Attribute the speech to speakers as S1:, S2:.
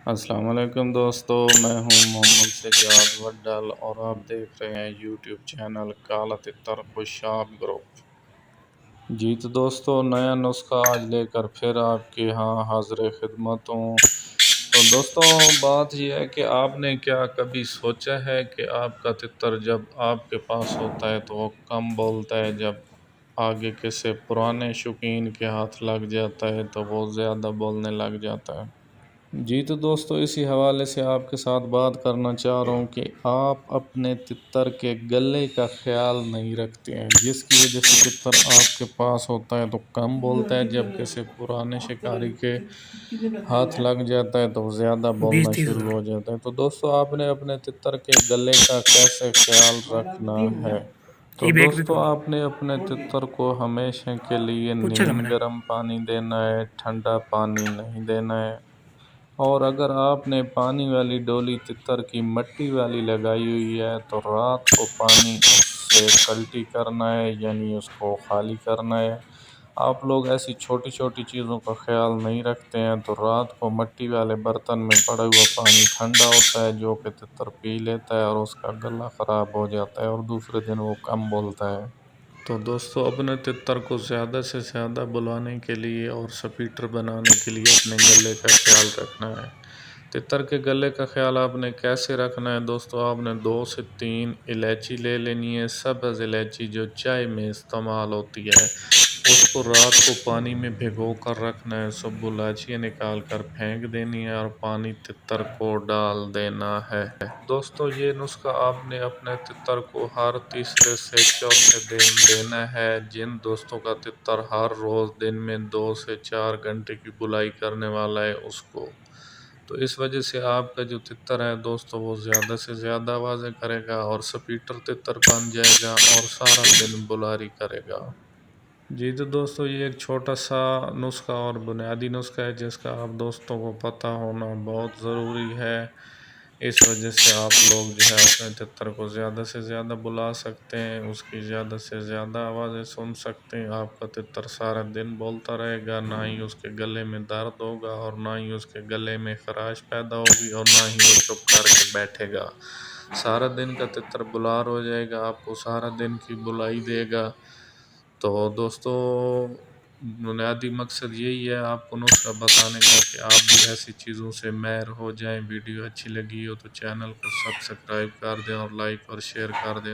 S1: السلام علیکم دوستو، میں ہوں محمد سجاد وڈل اور آپ دیکھ رہے ہیں یوٹیوب چینل کالا تتر خوشاب گروپ۔ جی تو دوستو، نیا نسخہ آج لے کر پھر آپ کے ہاں حاضر خدمت ہوں۔ تو دوستو، بات یہ ہے کہ آپ نے کیا کبھی سوچا ہے کہ آپ کا تتر جب آپ کے پاس ہوتا ہے تو وہ کم بولتا ہے، جب آگے کسی پرانے شوقین کے ہاتھ لگ جاتا ہے تو وہ زیادہ بولنے لگ جاتا ہے؟ جی تو دوستو، اسی حوالے سے آپ کے ساتھ بات کرنا چاہ رہا ہوں کہ آپ اپنے تتر کے گلے کا خیال نہیں رکھتے ہیں، جس کی وجہ سے تتر آپ کے پاس ہوتا ہے تو کم بولتا ہے، جب کسی پرانے شکاری کے ہاتھ لگ جاتا ہے تو زیادہ بولنا
S2: 20-30
S1: شروع
S2: ہزار
S1: ہو جاتا ہے۔ تو دوستو، آپ نے اپنے تتر کے گلے کا کیسے خیال رکھنا ہے؟ تو
S2: یہ بیک بھی
S1: دوستو،
S2: کھولو،
S1: آپ نے اپنے تتر کو ہمیشہ کے لیے
S2: پوچھا تھا
S1: نیم
S2: میں نے۔
S1: گرم پانی دینا ہے، ٹھنڈا پانی نہیں دینا ہے۔ اور اگر آپ نے پانی والی ڈولی تتر کی مٹی والی لگائی ہوئی ہے تو رات کو پانی اس سے کلٹی کرنا ہے، یعنی اس کو خالی کرنا ہے۔ آپ لوگ ایسی چھوٹی چھوٹی چیزوں کا خیال نہیں رکھتے ہیں تو رات کو مٹی والے برتن میں پڑا ہوا پانی ٹھنڈا ہوتا ہے، جو کہ تتر پی لیتا ہے اور اس کا گلا خراب ہو جاتا ہے اور دوسرے دن وہ کم بولتا ہے۔ تو دوستو، اپنے تتر کو زیادہ سے زیادہ بلانے کے لیے اور سپیٹر بنانے کے لیے اپنے گلے کا خیال رکھنا ہے۔ تتر کے گلے کا خیال آپ نے کیسے رکھنا ہے دوستو؟ آپ نے 2 سے 3 الائچی لے لینی ہے، سبز الائچی جو چائے میں استعمال ہوتی ہے، اس کو رات کو پانی میں بھگو کر رکھنا ہے، سب الائچیاں نکال کر پھینک دینی ہے اور پانی تتر کو ڈال دینا ہے۔ دوستو، یہ نسخہ آپ نے اپنے تتر کو ہر تیسرے سے چوتھے دن دینا ہے۔ جن دوستوں کا تتر ہر روز دن میں 2 سے 4 گھنٹے کی بلائی کرنے والا ہے اس کو، تو اس وجہ سے آپ کا جو تتر ہے دوستو وہ زیادہ سے زیادہ آوازیں کرے گا اور سپیٹر تتر بن جائے گا اور سارا دن بلاری کرے گا۔ جی تو دوستو، یہ ایک چھوٹا سا نسخہ اور بنیادی نسخہ ہے جس کا آپ دوستوں کو پتہ ہونا بہت ضروری ہے۔ اس وجہ سے آپ لوگ جو ہے اپنے تتر کو زیادہ سے زیادہ بلا سکتے ہیں، اس کی زیادہ سے زیادہ آوازیں سن سکتے ہیں۔ آپ کا تتر سارا دن بولتا رہے گا، نہ ہی اس کے گلے میں درد ہوگا اور نہ ہی اس کے گلے میں خراش پیدا ہوگی اور نہ ہی وہ چپ کر کے بیٹھے گا۔ سارا دن کا تتر بلار ہو جائے گا، آپ کو سارا دن کی بلائی دے گا۔ تو دوستو، بنیادی مقصد یہی ہے آپ کو نسخہ بتانے کا کہ آپ بھی ایسی چیزوں سے ماہر ہو جائیں۔ ویڈیو اچھی لگی ہو تو چینل کو سبسکرائب کر دیں اور لائک اور شیئر کر دیں۔